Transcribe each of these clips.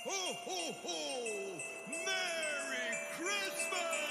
Ho, ho, ho! Merry Christmas!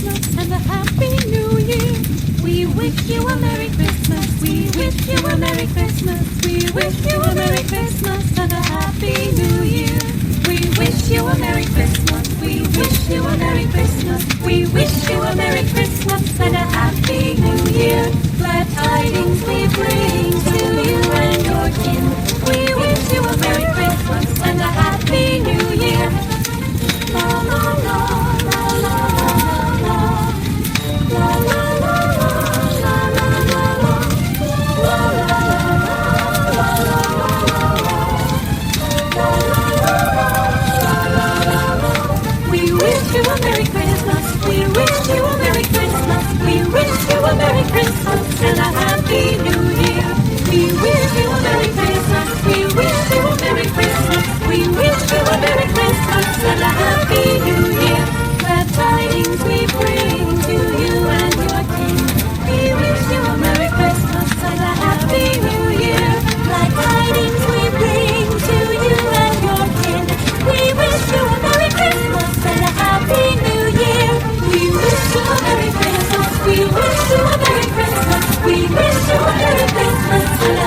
Christmas and a Happy New Year. We wish you a Merry Christmas. We wish you a Merry Christmas. We wish you a Merry Christmas and a Happy New Year. We wish you a Merry Christmas. We wish you a Merry Christmas. We wish you a Merry Christmas and a Happy New Year. Glad tidings we bring to you and your kin. We wish you a Merry Christmas and a Happy New Year. La la la la la la la la la la la la la We wish you a Merry Christmas. We wish you a Merry Christmas. We wish you a Merry Christmas and a Happy New Year. We wish you a Merry Christmas. We wish you a Merry Christmas. We wish you a Merry Christmas and a Happy New Year. Glad tidings we bring to you and your kin. We wish you a Merry Christmas and a Happy New Year. Glad tidings we bring to you and your kin. We wish you a Merry Christmas and a Happy New Year. We wish you a Merry Christmas. We wish you a Merry Christmas. We wish you a Merry Christmas and a